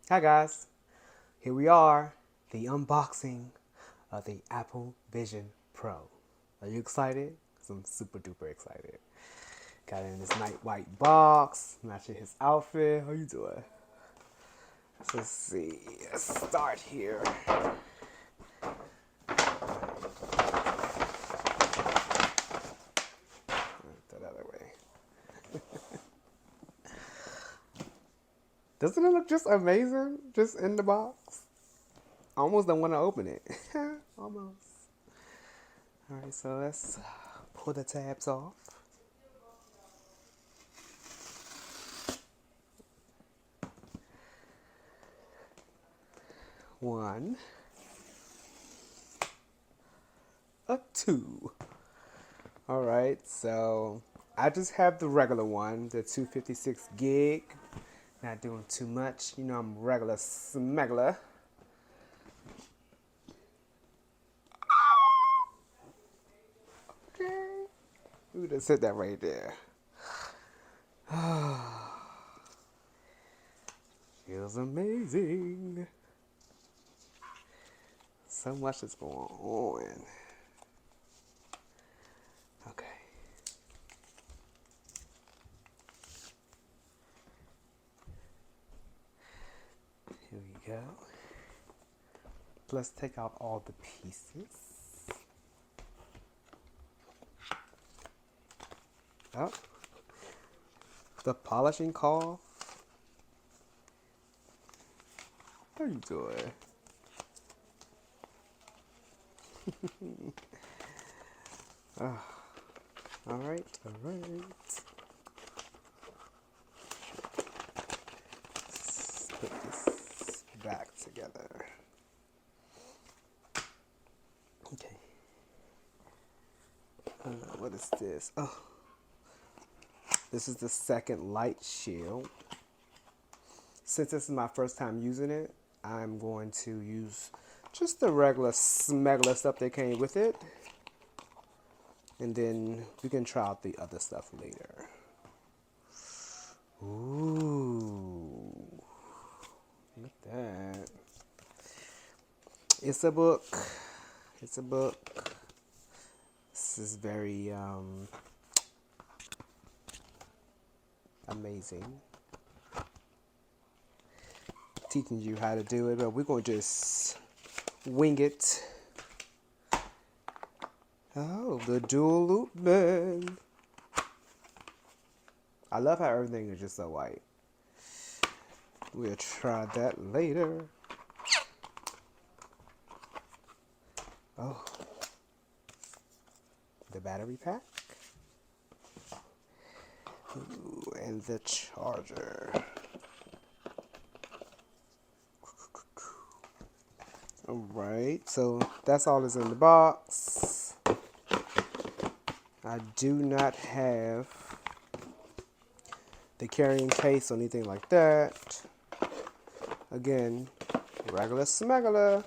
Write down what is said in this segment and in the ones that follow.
Hi guys, here we are, the unboxing of the Apple Vision Pro. Are you excited? 'Cause I'm super duper excited. Got it in this nice white box, matching his outfit. How you doing? So let's see. Let's start here. That other way. Doesn't it look just amazing? Just in the box. I almost don't want to open it. Almost. All right, so let's pull the tabs off. One, a two. All right, so I just have the regular one, the 256 gig. Not doing too much. You know, I'm regular smuggler. Okay. We just hit that right there. Feels amazing. So much is going on. Okay. Here we go. Let's take out all the pieces. Oh, the polishing cloth. How you doing? All right, all right. Let's put this back together. Okay. What is this? Oh, this is the second light shield. Since this is my first time using it, I'm going to use just the regular smuggler stuff that came with it. And then we can try out the other stuff later. Ooh, look at that. It's a book. It's a book. This is very amazing. Teaching you how to do it, but we're going to just wing it. Oh, the dual loop band. I love how everything is just so white. We'll try that later. Oh, the battery pack. Ooh, and the charger. Alright, so that's all that's in the box. I do not have the carrying case or anything like that. Again, regular smuggler.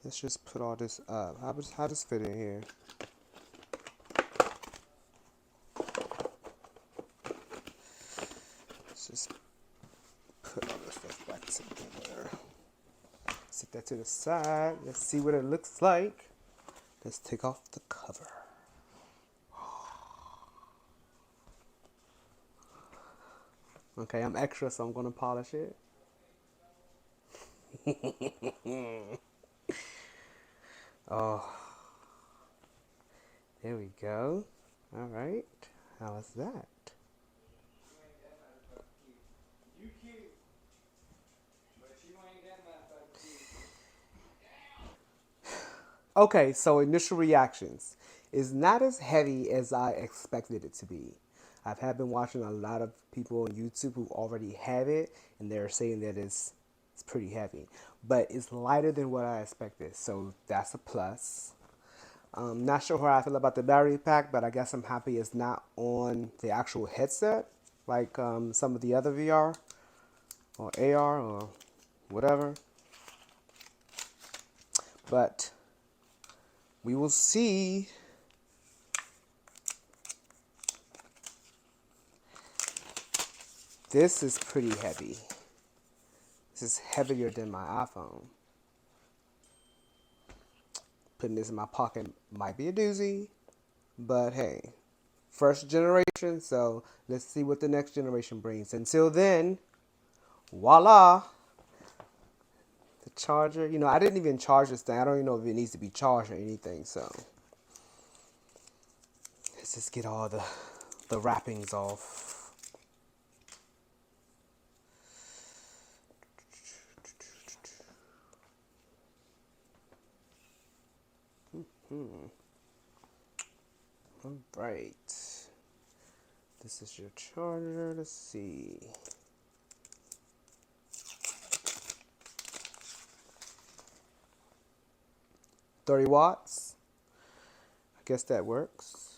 Let's just put all this up. How does this fit in here? Let's just put all this stuff back together. Set that to the side. Let's see what it looks like. Let's take off the cover. Okay, I'm extra, so I'm going to polish it. Oh, there we go. All right. How is that? Okay, so initial reactions is not as heavy as I expected it to be. Have been watching a lot of people on YouTube who already have it, and they're saying that it's pretty heavy, but it's lighter than what I expected, so that's a plus. Not sure how I feel about the battery pack, but I guess I'm happy it's not on the actual headset like some of the other VR or AR or whatever. But we will see. This is pretty heavy. This is heavier than my iPhone. Putting this in my pocket might be a doozy, but hey, first generation, so let's see what the next generation brings. Until then, voila, the charger. You know, I didn't even charge this thing. I don't even know if it needs to be charged or anything, so let's just get all the wrappings off. All right. This is your charger. Let's see. 30 watts. I guess that works.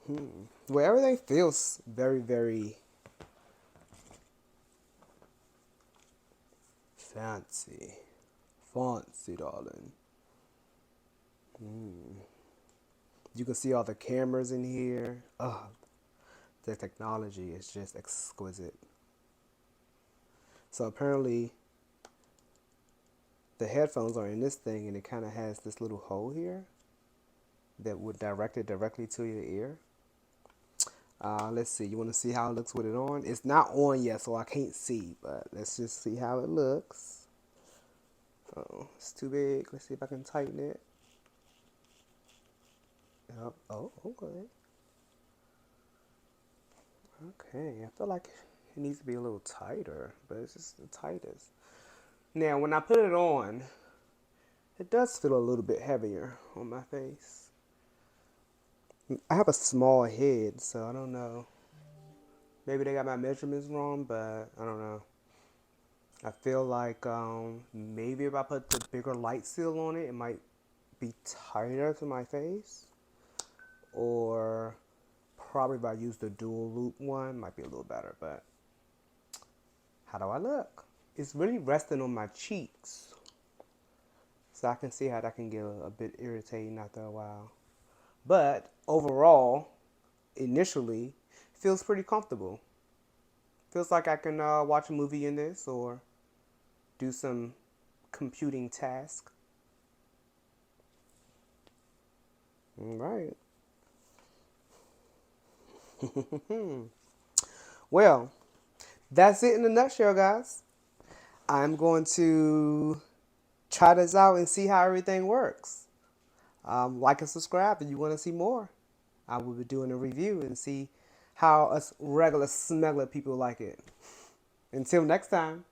Well, everything feels very, very fancy. Fancy, darling. You can see all the cameras in here. Oh, the technology is just exquisite. So apparently the headphones are in this thing and it kind of has this little hole here that would direct it directly to your ear. Let's see. You want to see how it looks with it on? It's not on yet, so I can't see, but let's just see how it looks. Oh, it's too big. Let's see if I can tighten it. Yep. Oh, okay. Okay, I feel like it needs to be a little tighter, but it's just the tightest. Now, when I put it on, it does feel a little bit heavier on my face. I have a small head, so I don't know. Maybe they got my measurements wrong, but I don't know. I feel like maybe if I put the bigger light seal on it, it might be tighter to my face. Or probably if I use the dual loop one, might be a little better. But how do I look? It's really resting on my cheeks. So I can see how that can get a bit irritating after a while. But overall, initially, feels pretty comfortable. Feels like I can watch a movie in this or do some computing task. All right. Well, that's it in a nutshell, guys. I'm going to try this out and see how everything works. Like and subscribe if you want to see more. I will be doing a review and see how us regular smuggler people like it. Until next time.